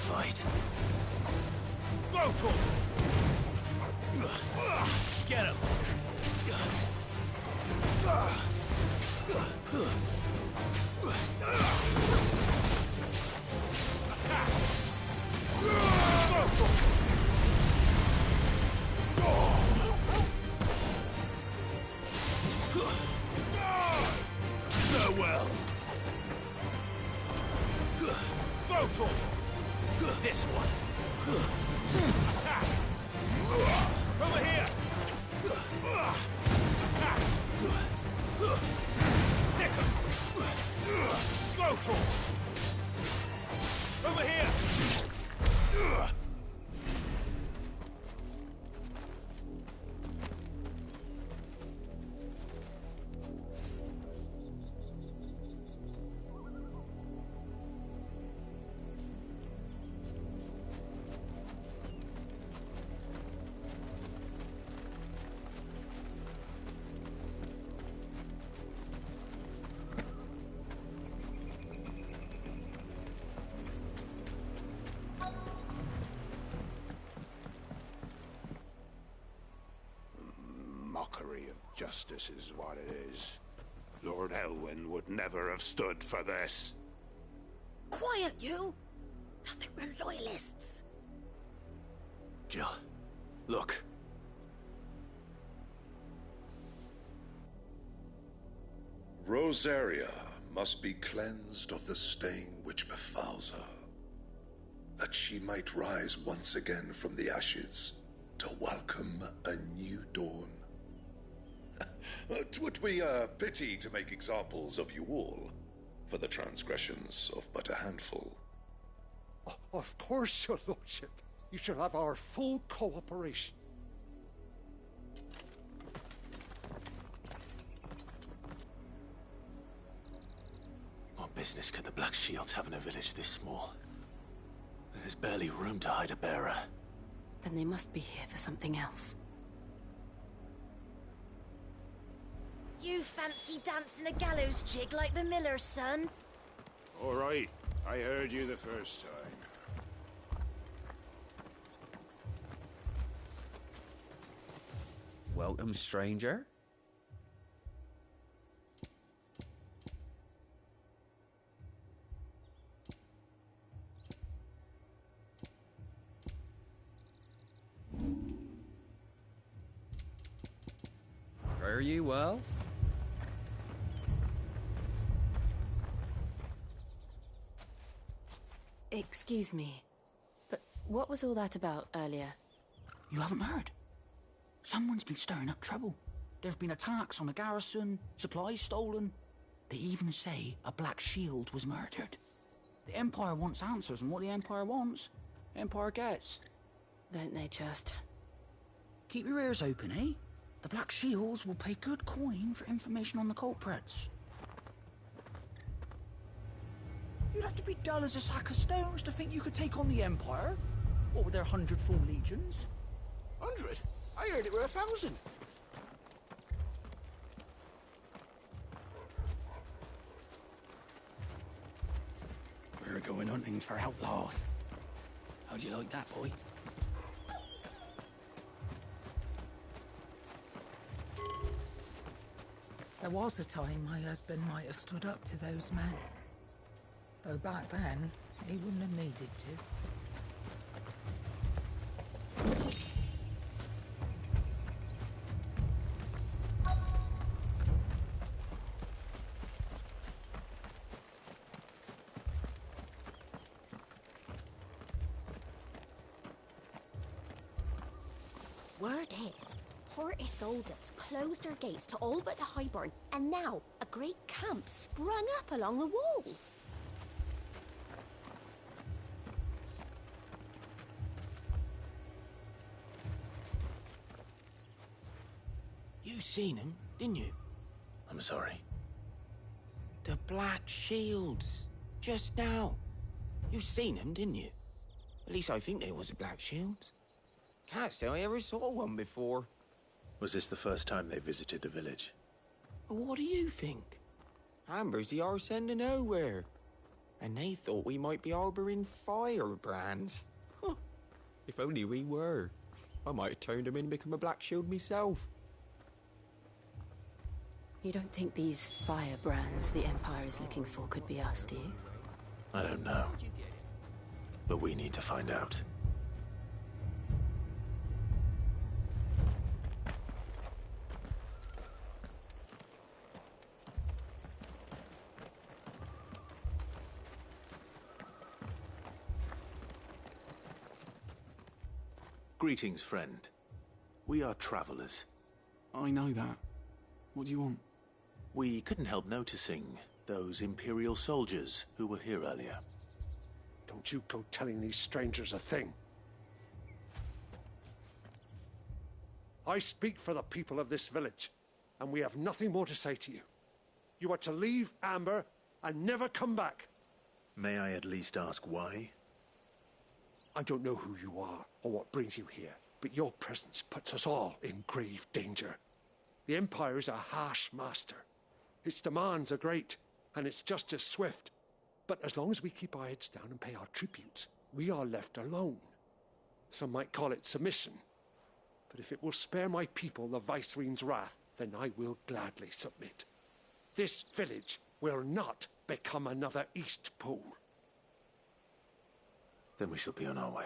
fight. Go to him! Get him! Attack! Go to him! Farewell! Go to him! This one! Attack! Over here! Attack! Sick him! Go to him! Over here! Mockery of justice is what it is. Lord Elwyn would never have stood for this. Quiet, you! Thought they were loyalists. Jill, look. Rosaria must be cleansed of the stain which befouls her, that she might rise once again from the ashes to welcome a new dawn. 'Twould be a pity to make examples of you all, for the transgressions of but a handful. Of course, your lordship. You shall have our full cooperation. What business could the Black Shields have in a village this small? There's barely room to hide a bearer. Then they must be here for something else. You fancy dancing a gallows jig like the miller's son? All right, I heard you the first time. Welcome, stranger. Fare you well? Excuse me, but what was all that about earlier? You haven't heard? Someone's been stirring up trouble. There have been attacks on the garrison, supplies stolen. They even say a Black Shield was murdered. The Empire wants answers, and what the Empire wants, Empire gets. Don't they just? Keep your ears open, eh? The Black Shields will pay good coin for information on the culprits. You'd have to be dull as a sack of stones to think you could take on the Empire. What with their 100 full legions? 100? I heard it were 1,000. We're going hunting for outlaws. How'd you like that, boy? There was a time my husband might have stood up to those men. Though back then, he wouldn't have needed to. Word is, poor Isolde's closed her gates to all but the highborn, and now a great camp sprung up along the walls. You seen him, didn't you? I'm sorry. The Black Shields. Just now. You seen them, didn't you? At least I think they was the Black Shields. Can't say I ever saw one before. Was this the first time they visited the village? Well, what do you think? Amber's the arse end of nowhere. And they thought we might be harbouring firebrands. Huh. If only we were. I might have turned them in and become a Black Shield myself. You don't think these firebrands the Empire is looking for could be us, do you? I don't know. But we need to find out. Greetings, friend. We are travelers. I know that. What do you want? We couldn't help noticing those Imperial soldiers who were here earlier. Don't you go telling these strangers a thing. I speak for the people of this village, and we have nothing more to say to you. You are to leave Amber and never come back. May I at least ask why? I don't know who you are or what brings you here, but your presence puts us all in grave danger. The Empire is a harsh master. Its demands are great, and its justice swift. But as long as we keep our heads down and pay our tributes, we are left alone. Some might call it submission. But if it will spare my people the Viceroy's wrath, then I will gladly submit. This village will not become another East Pool. Then we shall be on our way.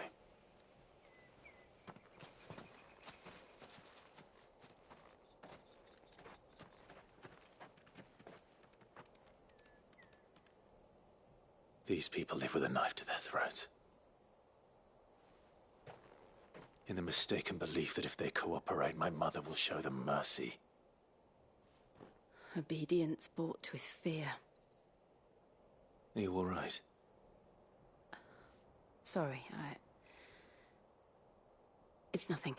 These people live with a knife to their throats. In the mistaken belief that if they cooperate, my mother will show them mercy. Obedience bought with fear. Are you all right? Sorry, It's nothing.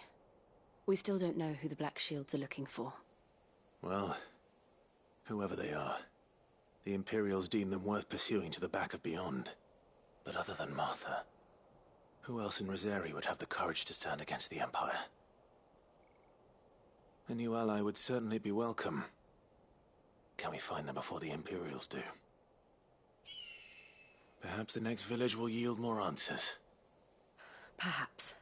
We still don't know who the Black Shields are looking for. Well, whoever they are, the Imperials deem them worth pursuing to the back of beyond. But other than Martha, who else in Rosari would have the courage to stand against the Empire? A new ally would certainly be welcome. Can we find them before the Imperials do? Perhaps the next village will yield more answers. Perhaps.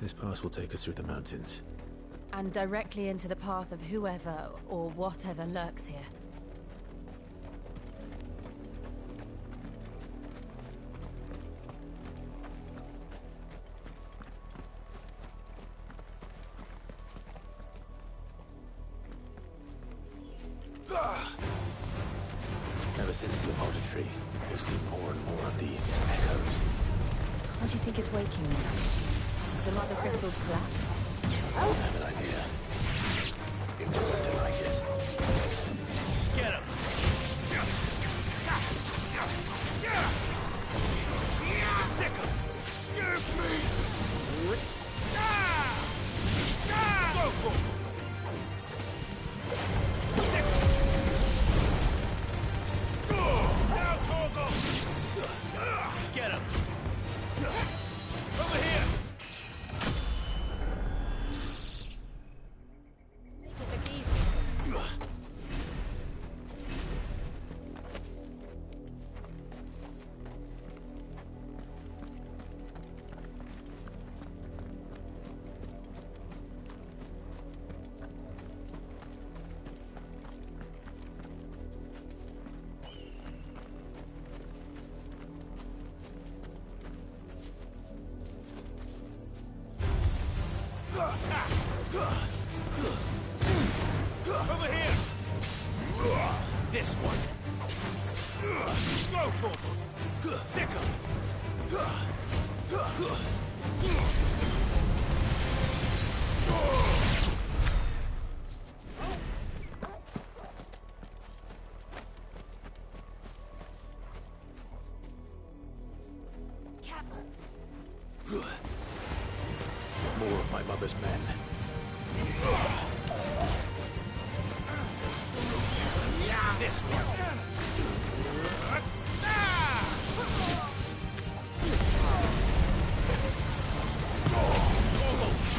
This pass will take us through the mountains. And directly into the path of whoever or whatever lurks here. Ever since the auditory, we've seen more and more of these echoes. What do you think is waking them? The mother crystals collapse? I have an idea. You're going to like it. Get him! Sick him! Give me! Go for it! Now, Torgal! Get him! Over here! Over here! This one! Slow Torgal! Sick him! More of my my mother's men. This one.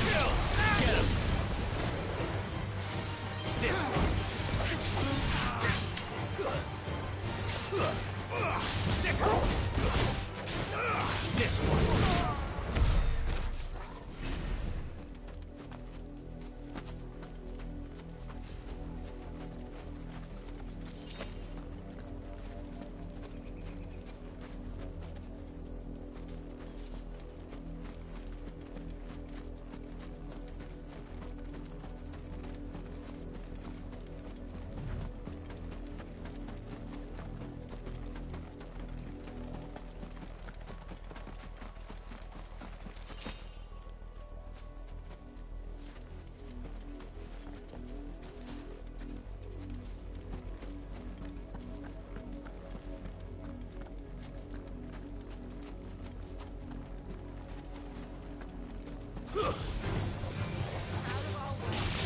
Kill! Get him! This one. This one.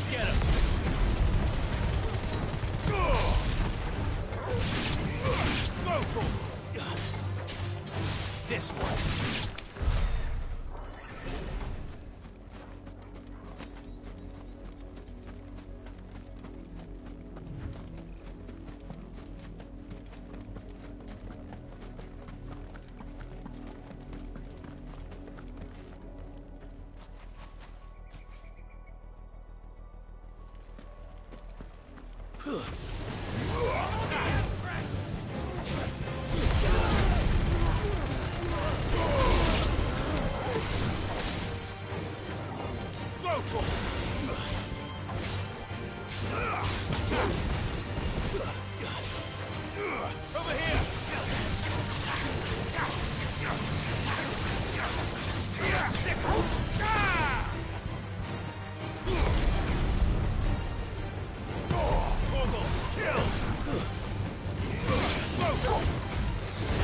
Get him! Go to him! This one. Over here!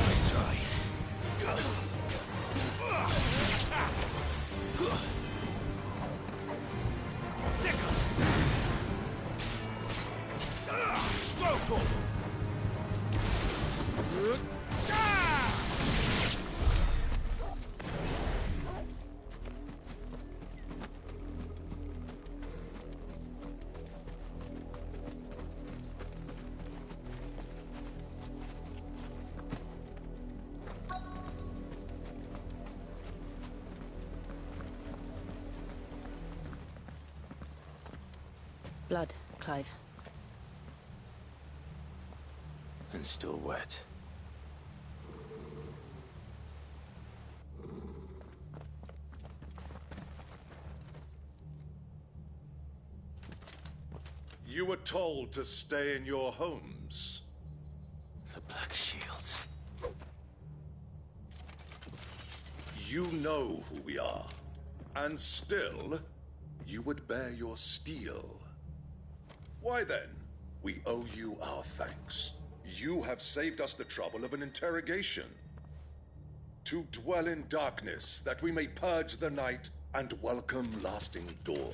Nice try. Blood, Clive. And still wet. You were told to stay in your homes. The Black Shields. You know who we are. And still, you would bear your steel. Why then, we owe you our thanks. You have saved us the trouble of an interrogation. To dwell in darkness, that we may purge the night and welcome lasting dawn.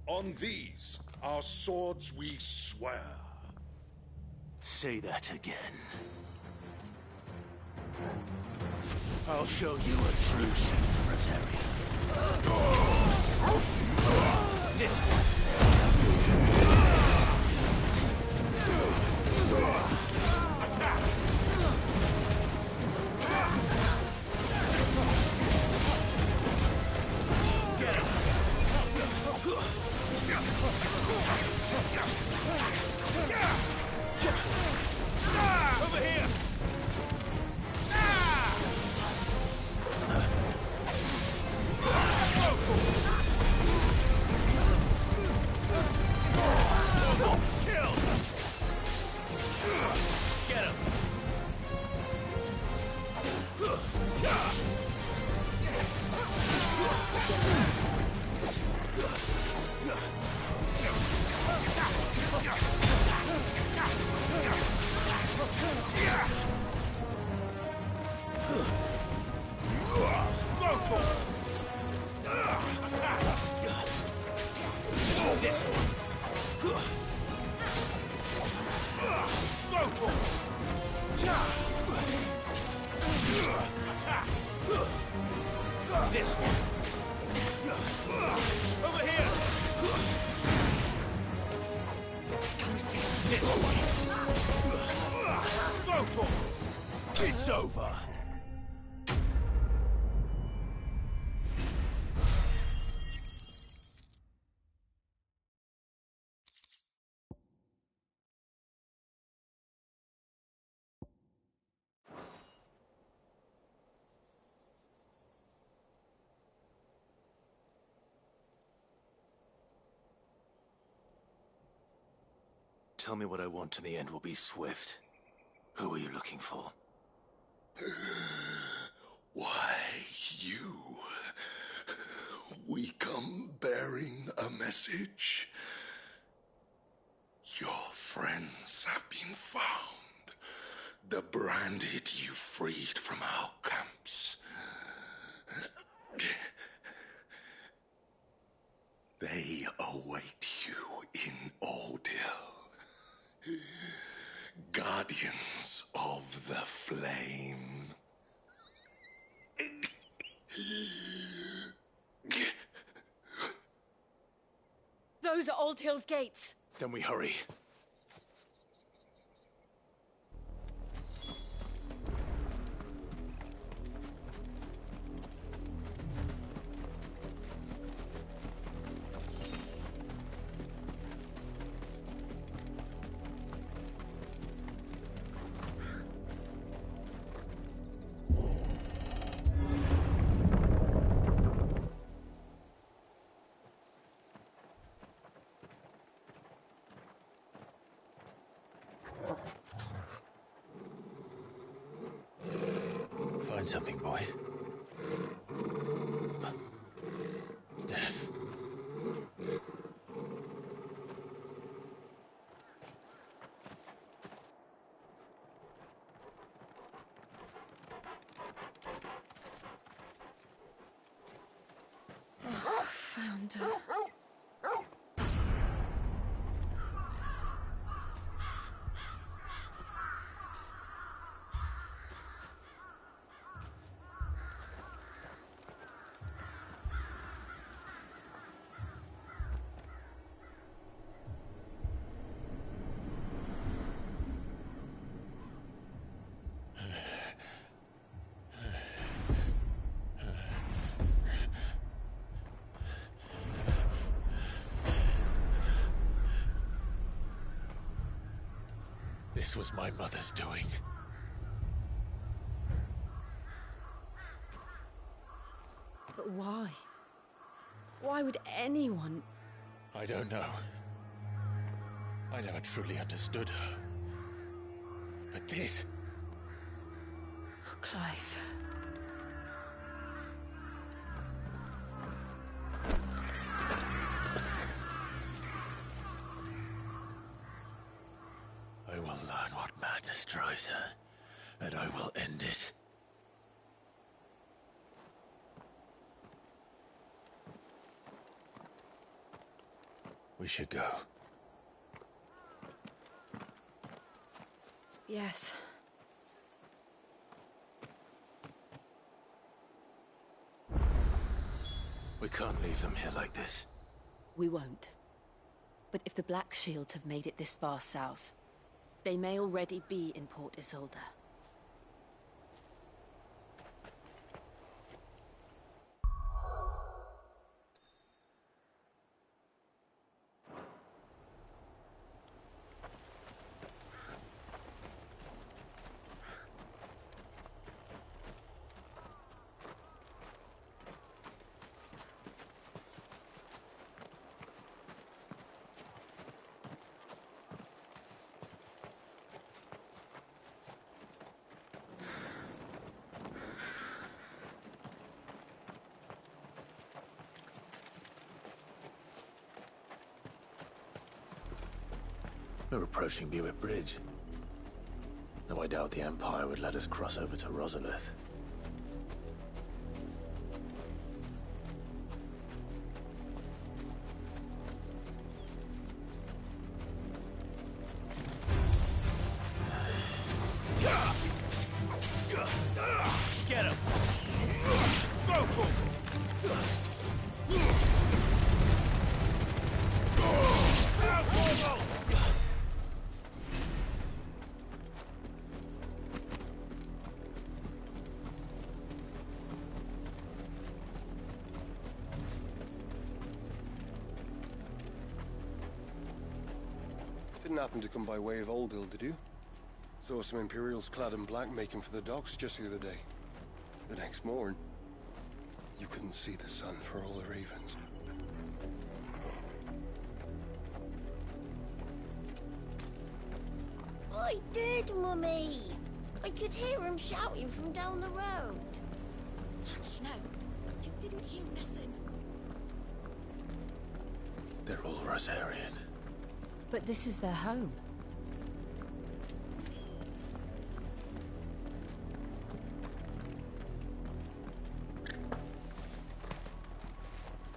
On these, our swords we swear. Say that again. I'll show you a true shift to Rosaria. This one. Over here! This one. Over here. This one. Go, Tor. It's over. Tell me what I want and the end will be swift. Who are you looking for? Why, you. We come bearing a message. Your friends have been found. The branded you freed from our camps. They await you in Ordeal. Guardians of the Flame. Those are Old Hill's gates. Then we hurry. Find something, boy. Death. Found her. This was my mother's doing. But why? Why would anyone... I don't know. I never truly understood her. But this... Oh, Clive. I will learn what madness drives her, and I will end it. We should go. Yes. We can't leave them here like this. We won't. But if the Black Shields have made it this far south, they may already be in Port Isolde. We're approaching Buick Bridge. Though I doubt the Empire would let us cross over to Rosalith. Get him! Go, Tor! Didn't happen to come by way of Oldhill, did you? Saw some Imperials clad in black making for the docks just the other day. The next morn, you couldn't see the sun for all the ravens. I did, Mummy. I could hear him shouting from down the road. Hush now. You didn't hear nothing. They're all Rosarian. But this is their home.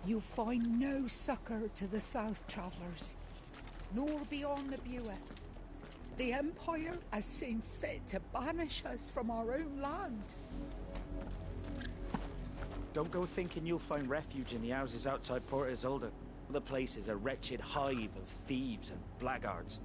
You find no succor to the south travellers, nor beyond the Bua. The Empire has seen fit to banish us from our own land. Don't go thinking you'll find refuge in the houses outside Port Isolde. The place is a wretched hive of thieves and blackguards.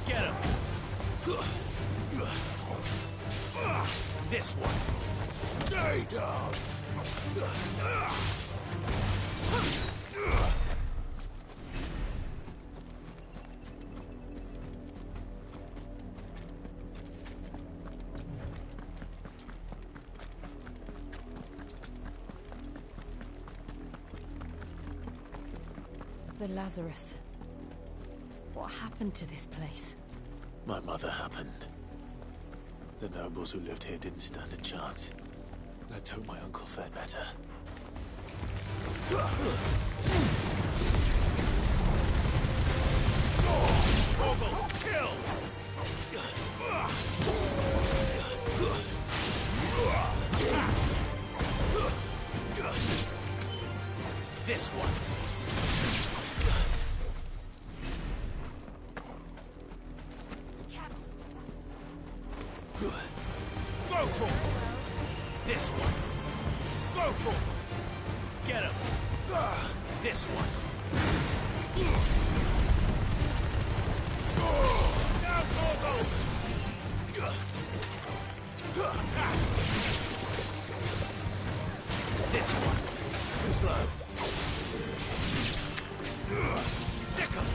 Get him! This one! Stay down! The Lazarus. What happened to this place? My mother happened. The nobles who lived here didn't stand a chance. Let's hope my uncle fared better. Ogle, kill! This one! Go to him! This one! Go to him! Get him! This one! Now, Torgo! Attack! This one! Too slow! Sick him!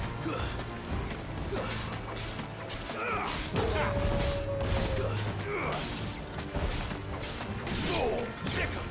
Attack! Sick him!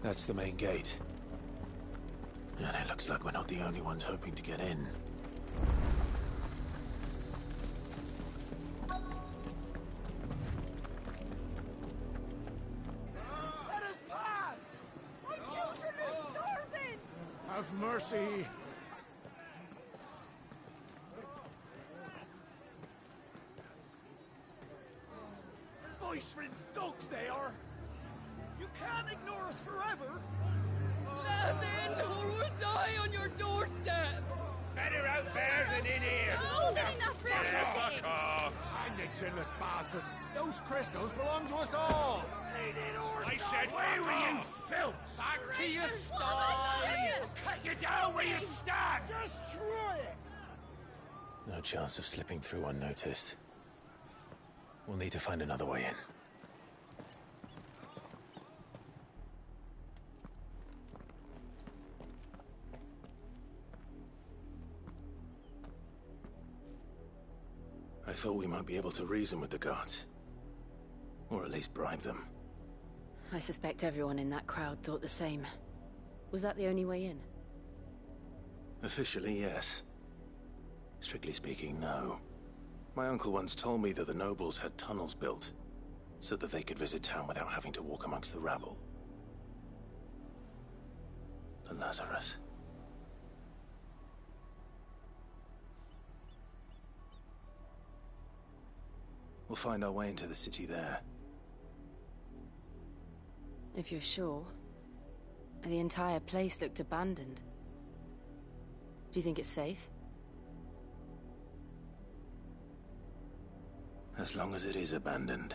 That's the main gate. And it looks like we're not the only ones hoping to get in. Let us pass! My children are starving! Have mercy. Viceland's dogs they are! You can't ignore us forever! Let us in, or we'll die on your doorstep! Better out there than in here! Oh, good enough for everything! Hang the chinless bastards. Those crystals belong to us all. I said, where were you, filth? Back to your I'll cut you down where you stand! Destroy it! No chance of slipping through unnoticed. We'll need to find another way in. I thought we might be able to reason with the guards. Or at least bribe them. I suspect everyone in that crowd thought the same. Was that the only way in? Officially, yes. Strictly speaking, no. My uncle once told me that the nobles had tunnels built, so that they could visit town without having to walk amongst the rabble. The Lazarus. We'll find our way into the city there. If you're sure. The entire place looked abandoned. Do you think it's safe? As long as it is abandoned.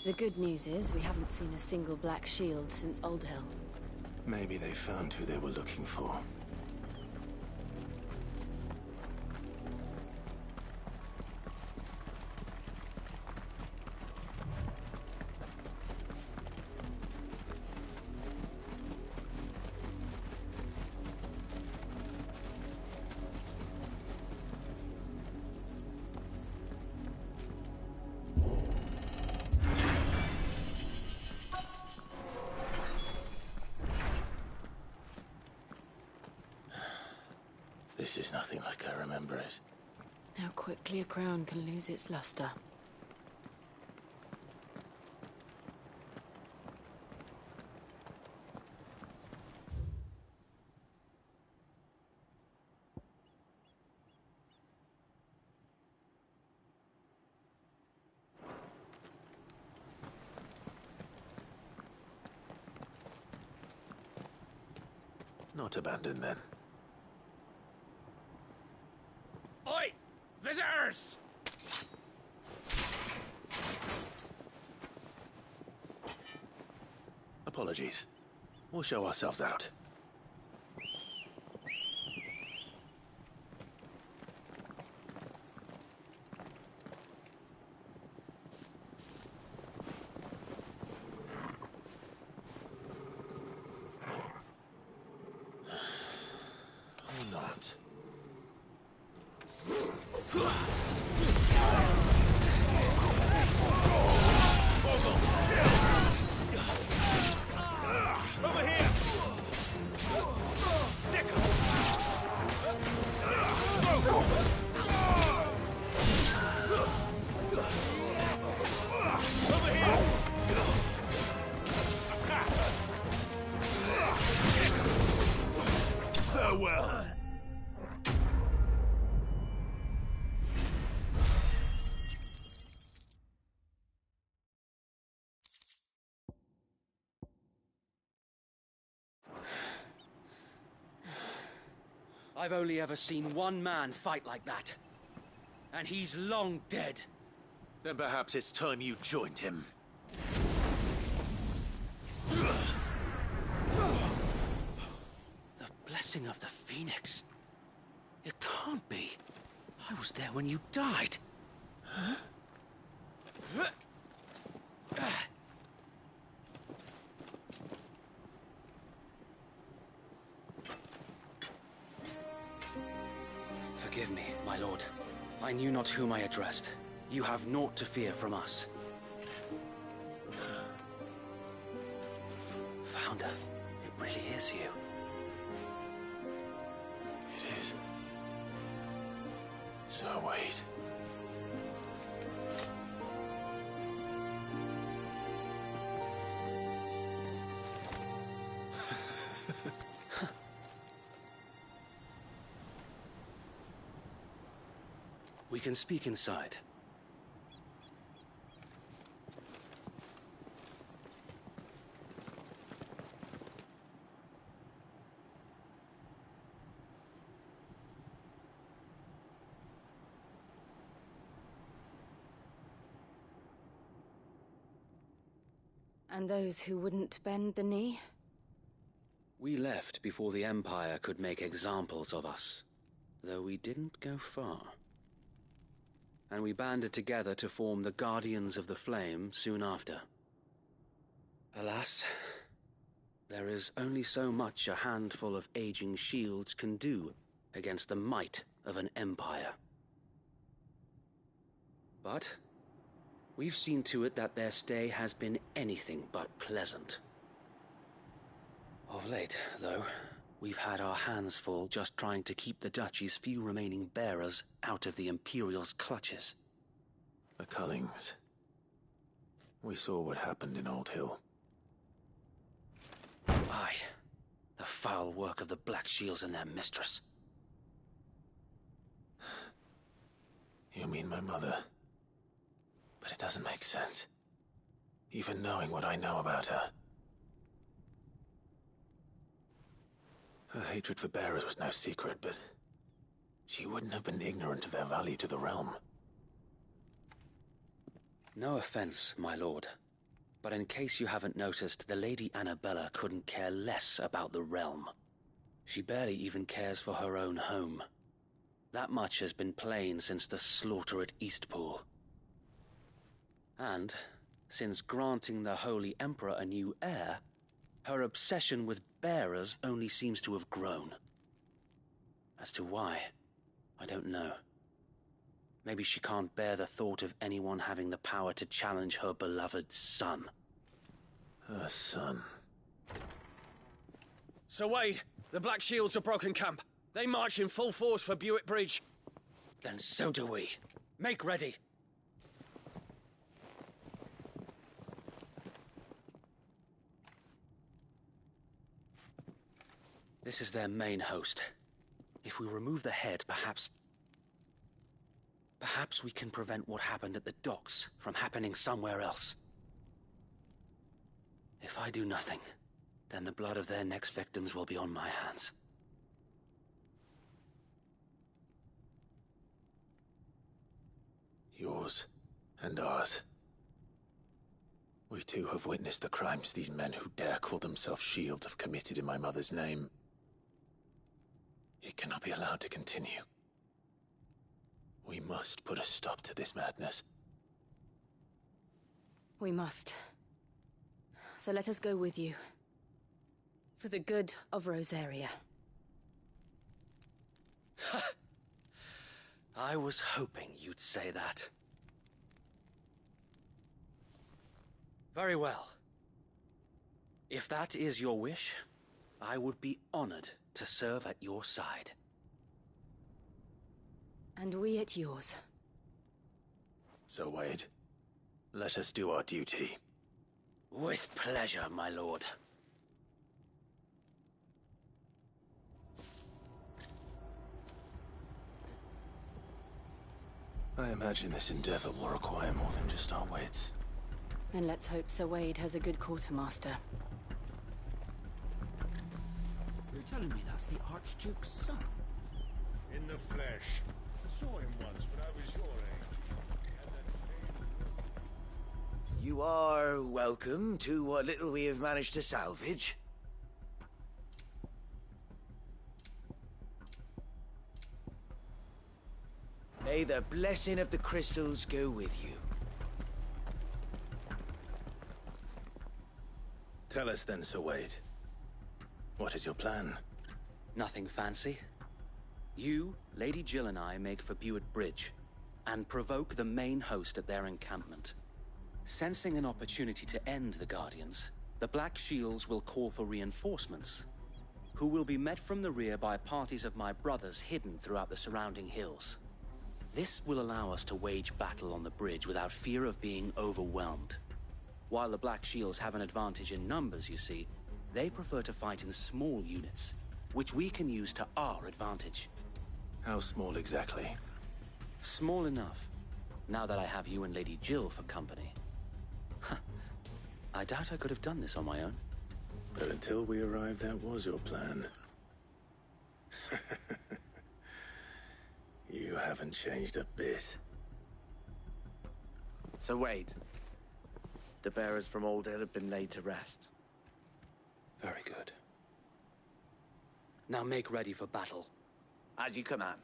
The good news is we haven't seen a single black shield since Old Hill. Maybe they found who they were looking for. This is nothing like I remember it. How quickly a crown can lose its luster. Not abandoned, then. Oi! Visitors! Apologies. We'll show ourselves out. Or not. Over here! Sick 'em! Over here! Attack! Farewell! I've only ever seen one man fight like that. And he's long dead. Then perhaps it's time you joined him. The blessing of the Phoenix. It can't be. I was there when you died. Forgive me, my lord. I knew not whom I addressed. You have naught to fear from us. Founder, it really is you. It is. So wait. We can speak inside. And those who wouldn't bend the knee? We left before the Empire could make examples of us, though we didn't go far. And we banded together to form the Guardians of the Flame soon after. Alas, there is only so much a handful of aging shields can do against the might of an empire. But we've seen to it that their stay has been anything but pleasant. Of late, though, we've had our hands full just trying to keep the Duchy's few remaining bearers out of the Imperial's clutches. The Cullings. We saw what happened in Old Hill. Aye. The foul work of the Black Shields and their mistress. You mean my mother? But it doesn't make sense. Even knowing what I know about her. Her hatred for bearers was no secret, but she wouldn't have been ignorant of their value to the realm. No offense, my lord. But in case you haven't noticed, the Lady Annabella couldn't care less about the realm. She barely even cares for her own home. That much has been plain since the slaughter at Eastpool. And, since granting the Holy Emperor a new heir, her obsession with bearers only seems to have grown. As to why, I don't know. Maybe she can't bear the thought of anyone having the power to challenge her beloved son. Her son. Sir Wade, the Black Shields have broken camp. They march in full force for Buick Bridge. Then so do we. Make ready. This is their main host. If we remove the head, perhaps we can prevent what happened at the docks from happening somewhere else. If I do nothing, then the blood of their next victims will be on my hands. Yours and ours. We too have witnessed the crimes these men who dare call themselves shields have committed in my mother's name. It cannot be allowed to continue. We must put a stop to this madness. We must. So let us go with you. For the good of Rosaria. I was hoping you'd say that. Very well. If that is your wish, I would be honored to serve at your side. And we at yours. So, Wade, let us do our duty. With pleasure, my lord. I imagine this endeavor will require more than just our wits. Then let's hope Sir Wade has a good quartermaster. You're telling me that's the Archduke's son? In the flesh. Saw him once when I was your age. He had that same... You are welcome to what little we have managed to salvage. May the blessing of the crystals go with you. Tell us then, Sir Wade. What is your plan? Nothing fancy. You, Lady Jill and I make for Buick Bridge, and provoke the main host at their encampment. Sensing an opportunity to end the Guardians, the Black Shields will call for reinforcements, who will be met from the rear by parties of my brothers hidden throughout the surrounding hills. This will allow us to wage battle on the bridge without fear of being overwhelmed. While the Black Shields have an advantage in numbers, you see, they prefer to fight in small units, which we can use to our advantage. How small exactly? Small enough, now that I have you and Lady Jill for company. I doubt I could have done this on my own. But until we arrived, that was your plan. You haven't changed a bit. So Wade, the bearers from Old Hill have been laid to rest. Very good. Now make ready for battle. As you command.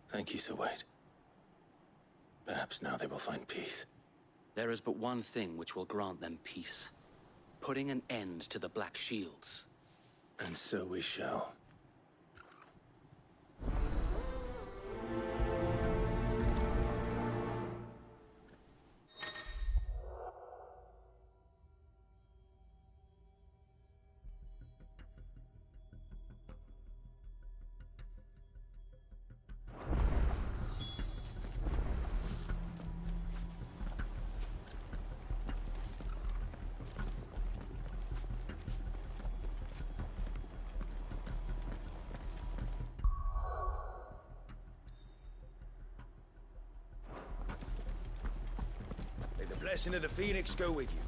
Thank you, Sir Wade. Perhaps now they will find peace. There is but one thing which will grant them peace. Putting an end to the Black Shields. And so we shall. May the blessing of the Phoenix go with you.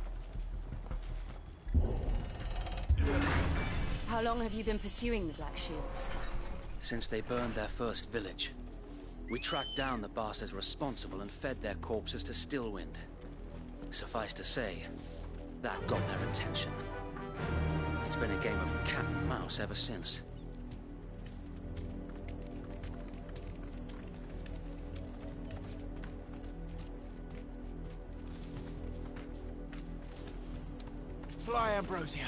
How long have you been pursuing the Black Shields? Since they burned their first village. We tracked down the bastards responsible and fed their corpses to Stillwind. Suffice to say, that got their attention. It's been a game of cat and mouse ever since. Fly, Ambrosia.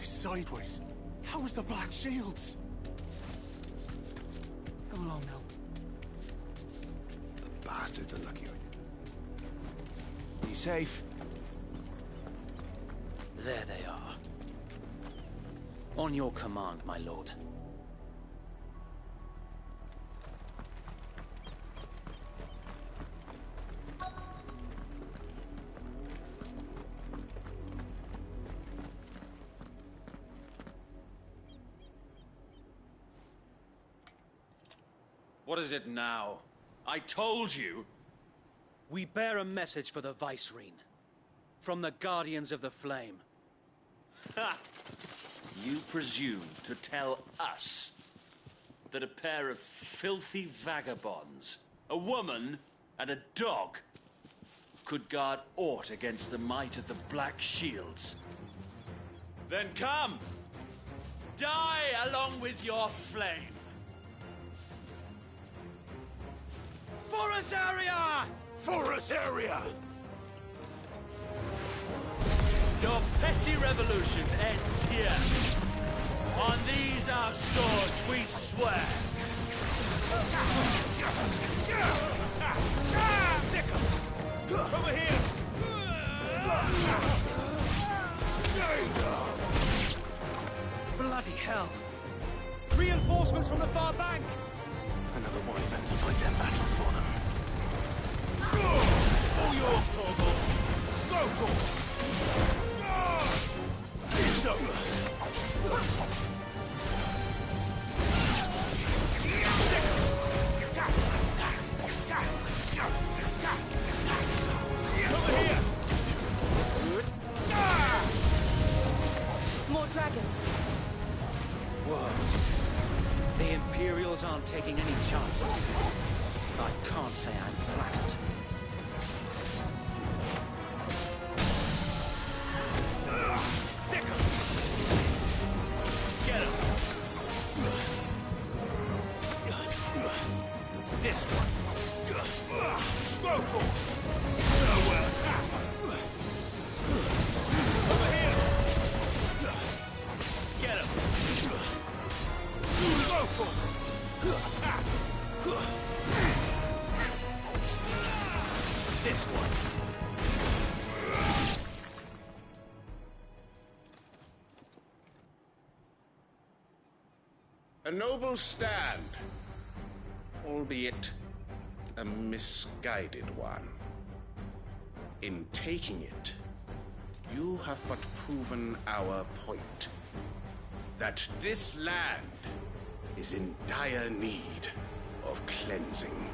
Sideways. How was the Black Shields? Come along now. The bastards are lucky I did. Be safe. There they are. On your command, my lord. What is it now? I told you! We bear a message for the Vicereine. From the Guardians of the Flame. Ha! You presume to tell us that a pair of filthy vagabonds, a woman and a dog, could guard aught against the might of the Black Shields? Then come! Die along with your flame! For Azaria! For Azaria! Your petty revolution ends here. On these our swords we swear. Over here! Bloody hell! Reinforcements from the far bank! Another war event to fight their battle for them. All yours, Torgal! Go, Torgal! It's over! Over here! More dragons. Whoa. The Imperials aren't taking any chances. I can't say I'm flattered. Get him! This one! Go, Torgal! Over here! Get him! Go, Torgal! This one! A noble stand, albeit a misguided one. In taking it, you have but proven our point. That this land is in dire need of cleansing.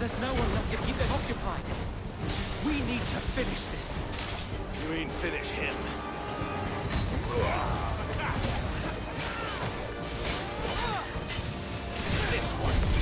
There's no one left to keep them occupied. We need to finish this. You mean finish him? This one.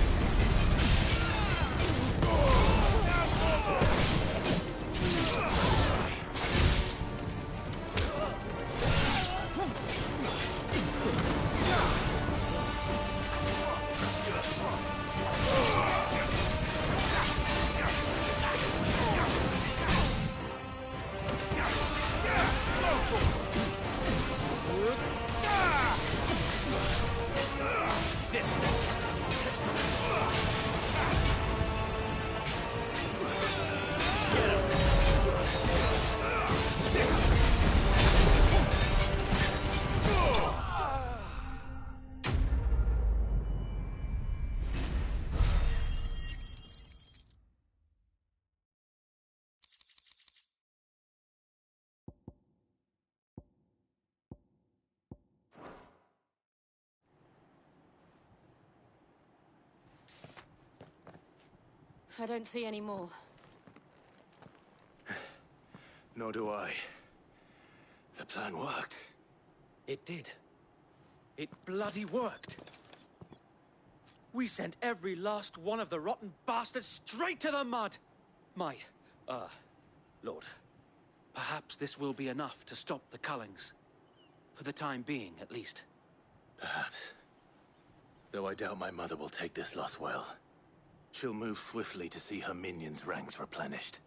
I don't see any more. Nor do I. The plan worked. It did. It bloody worked. We sent every last one of the rotten bastards straight to the mud! Lord. Perhaps this will be enough to stop the Cullings. For the time being, at least. Perhaps. Though I doubt my mother will take this loss well. She'll move swiftly to see her minions' ranks replenished.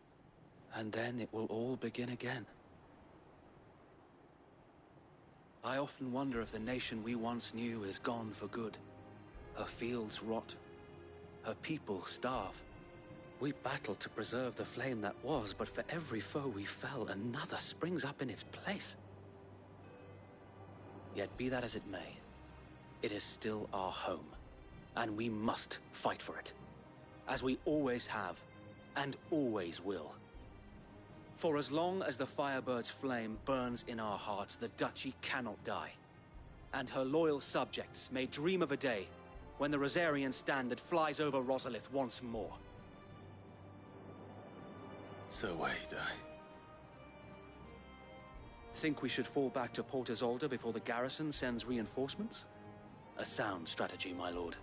And then it will all begin again. I often wonder if the nation we once knew is gone for good. Her fields rot. Her people starve. We battled to preserve the flame that was, but for every foe we fell, another springs up in its place. Yet be that as it may, it is still our home, and we must fight for it. As we always have, and always will. For as long as the Firebird's flame burns in our hearts, the Duchy cannot die. And her loyal subjects may dream of a day when the Rosarian standard flies over Rosalith once more. So wait, Think we should fall back to Port Isolde before the garrison sends reinforcements? A sound strategy, my lord.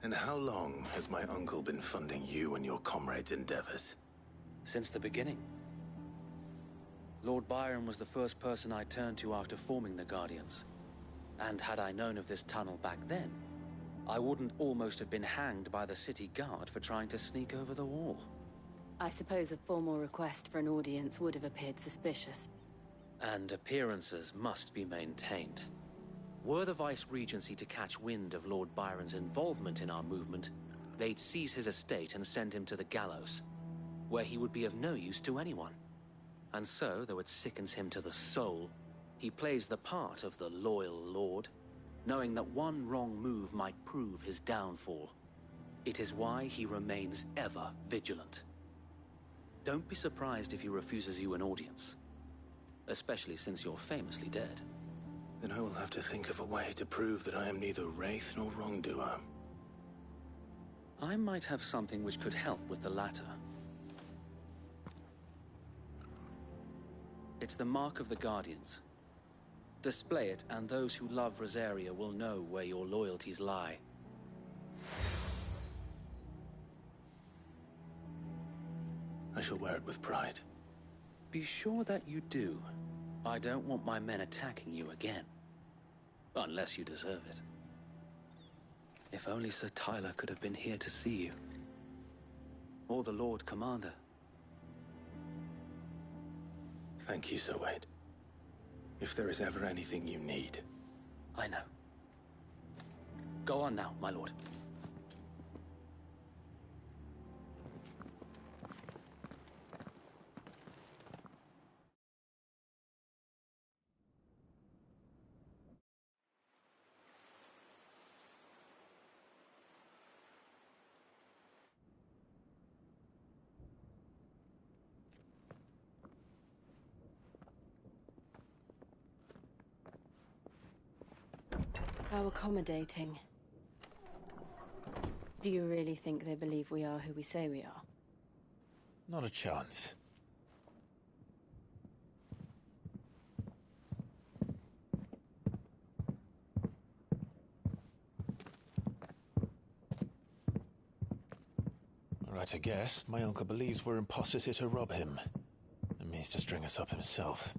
And how long has my uncle been funding you and your comrades' endeavors? Since the beginning. Lord Byron was the first person I turned to after forming the Guardians. And had I known of this tunnel back then, I wouldn't almost have been hanged by the city guard for trying to sneak over the wall. I suppose a formal request for an audience would have appeared suspicious. And appearances must be maintained. Were the Vice-Regency to catch wind of Lord Byron's involvement in our movement, they'd seize his estate and send him to the gallows, where he would be of no use to anyone. And so, though it sickens him to the soul, he plays the part of the loyal lord, knowing that one wrong move might prove his downfall. It is why he remains ever vigilant. Don't be surprised if he refuses you an audience. Especially since you're famously dead. Then I will have to think of a way to prove that I am neither wraith nor wrongdoer. I might have something which could help with the latter. It's the Mark of the Guardians. Display it, and those who love Rosaria will know where your loyalties lie. I shall wear it with pride. Be sure that you do. I don't want my men attacking you again. Unless you deserve it. If only Sir Tyler could have been here to see you. Or the Lord Commander. Thank you, Sir Wade. If there is ever anything you need. I know. Go on now, my lord. How accommodating. Do you really think they believe we are who we say we are? Not a chance. Right, I guess. My uncle believes we're imposters here to rob him. And means to string us up himself.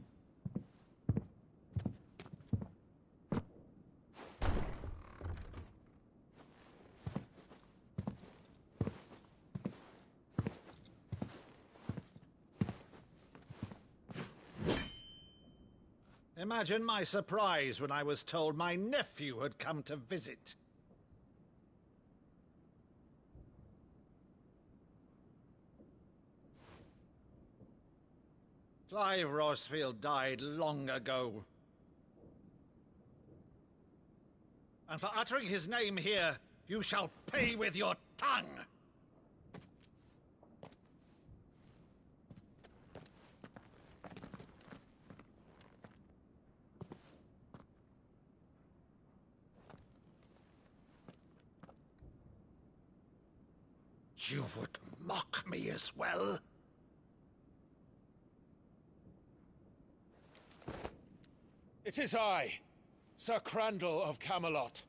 Imagine my surprise when I was told my nephew had come to visit. Clive Rosfield died long ago. And for uttering his name here, you shall pay with your tongue! You would mock me as well? It is I, Sir Crandall of Camelot,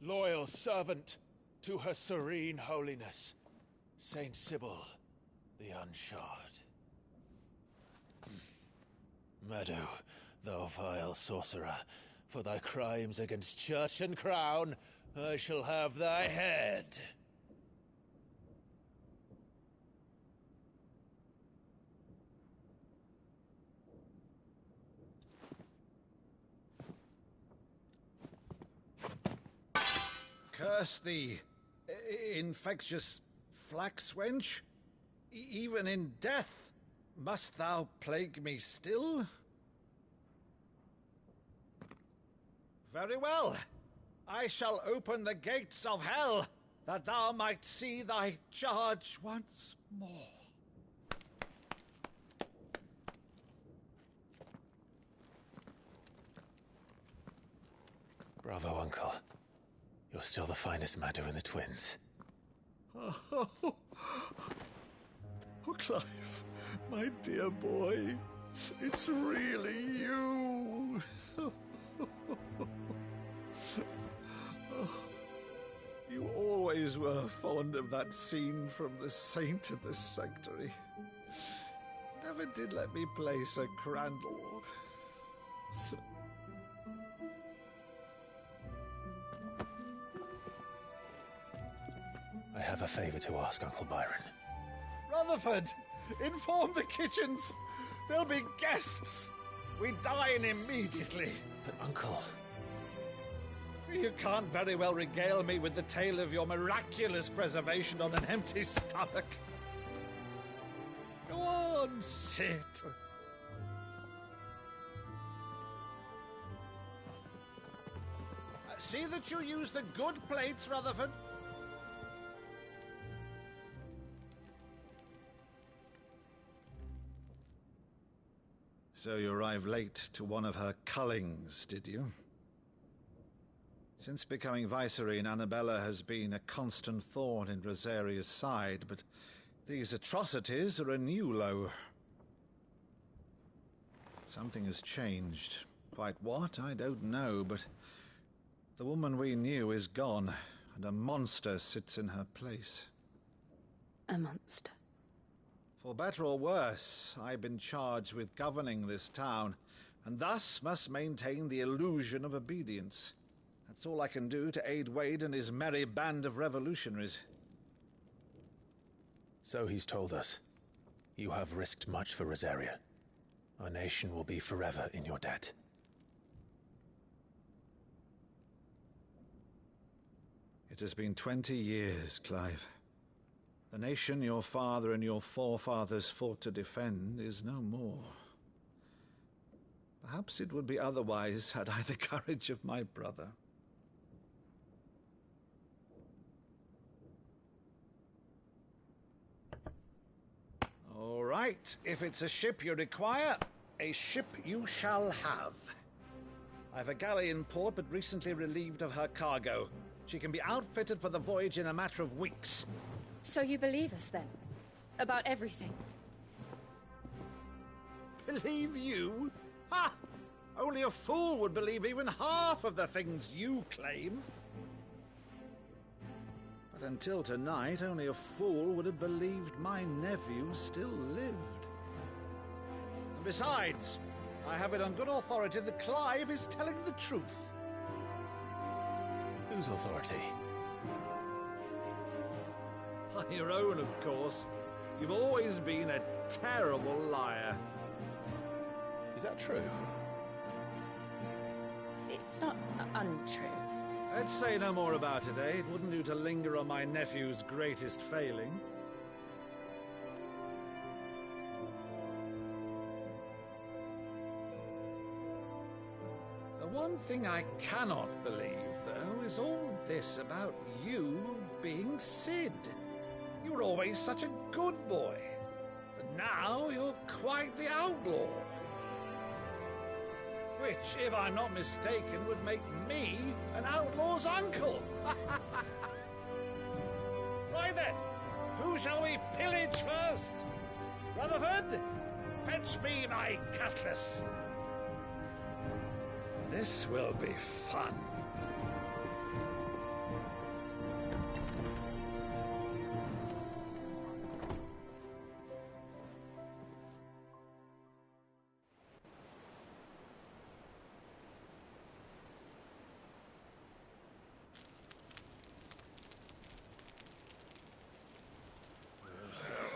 loyal servant to her serene holiness, Saint Sybil the Unshod. Meadow, thou vile sorcerer, for thy crimes against church and crown, I shall have thy head. Curse thee, infectious flax wench. Even in death, must thou plague me still? Very well. I shall open the gates of hell, that thou might see thy charge once more. Bravo, Uncle. You're still the finest Meadow in the twins. Oh, Clive, my dear boy, it's really you. You always were fond of that scene from The Saint of the Sanctuary. Never did let me play Sir Crandall. I have a favor to ask, Uncle Byron. Rutherford, inform the kitchens. There'll be guests. We dine immediately. But, Uncle... You can't very well regale me with the tale of your miraculous preservation on an empty stomach. Go on, sit. See that you use the good plates, Rutherford. So you arrived late to one of her cullings, did you? Since becoming Vicereine, Annabella has been a constant thorn in Rosaria's side, but these atrocities are a new low. Something has changed. Quite what, I don't know, but the woman we knew is gone, and a monster sits in her place. A monster? For better or worse, I've been charged with governing this town, and thus must maintain the illusion of obedience. That's all I can do to aid Wade and his merry band of revolutionaries. So he's told us. You have risked much for Rosaria. Our nation will be forever in your debt. It has been 20 years, Clive. The nation your father and your forefathers fought to defend is no more. Perhaps it would be otherwise had I the courage of my brother. All right, if it's a ship you require, a ship you shall have. I've a galley in port, but recently relieved of her cargo. She can be outfitted for the voyage in a matter of weeks. So you believe us, then? About everything? Believe you? Ha! Only a fool would believe even half of the things you claim. But until tonight, only a fool would have believed my nephew still lived. And besides, I have it on good authority that Clive is telling the truth. Whose authority? Your own, of course. You've always been a terrible liar. Is that true? It's not untrue. Let's say no more about it, eh? It wouldn't do to linger on my nephew's greatest failing. The one thing I cannot believe, though, is all this about you being Sid. You were always such a good boy, but now you're quite the outlaw. Which, if I'm not mistaken, would make me an outlaw's uncle. Right then, who shall we pillage first? Rutherford, fetch me my cutlass. This will be fun.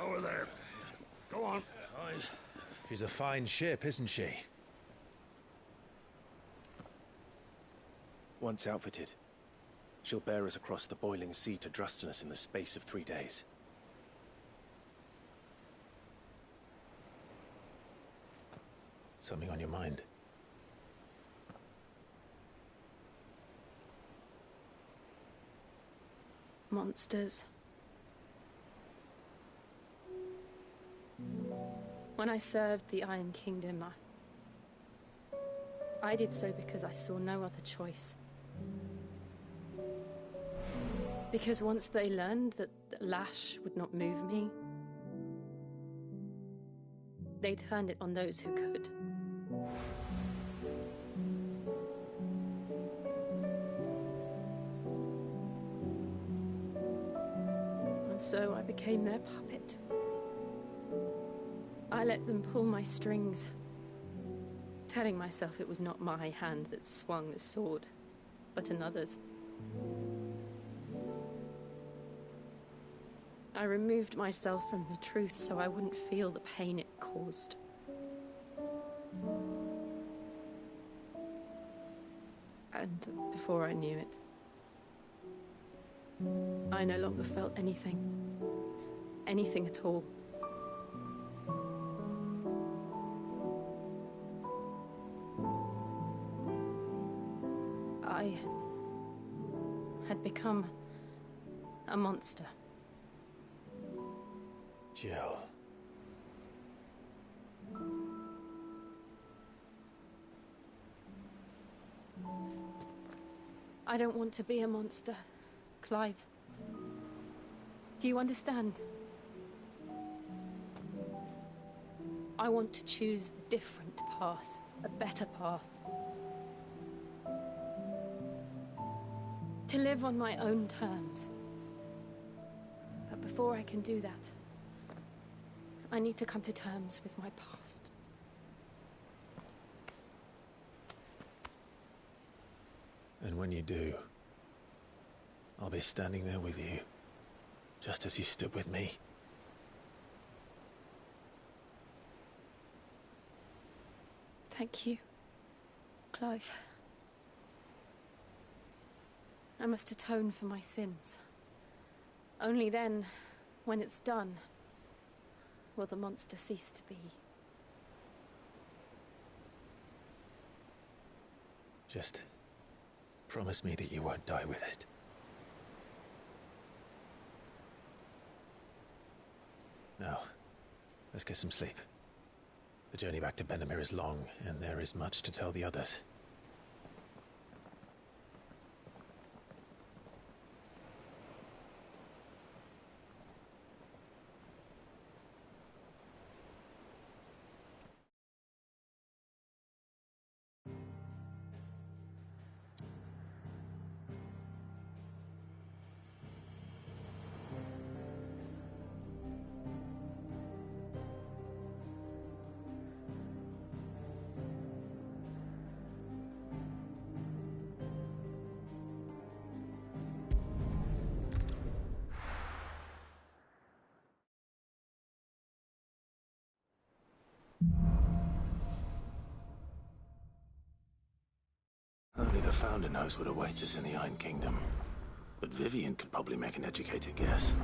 Over there. Go on. She's a fine ship, isn't she? Once outfitted, she'll bear us across the boiling sea to Drustinus in the space of 3 days. Something on your mind? Monsters. When I served the Iron Kingdom, I did so because I saw no other choice. Because once they learned that the lash would not move me, they turned it on those who could. And so I became their puppet. I let them pull my strings, telling myself it was not my hand that swung the sword, but another's. I removed myself from the truth so I wouldn't feel the pain it caused. And before I knew it, I no longer felt anything. Anything at all. I had become a monster. Jill. I don't want to be a monster, Clive. Do you understand? I want to choose a different path, a better path. To live on my own terms. But before I can do that, I need to come to terms with my past. And when you do, I'll be standing there with you, just as you stood with me. Thank you, Clive. I must atone for my sins. Only then, when it's done, will the monster cease to be. Just promise me that you won't die with it. Now, let's get some sleep. The journey back to Benamir is long, and there is much to tell the others. Only the Founder knows what awaits us in the Iron Kingdom. But Vivian could probably make an educated guess.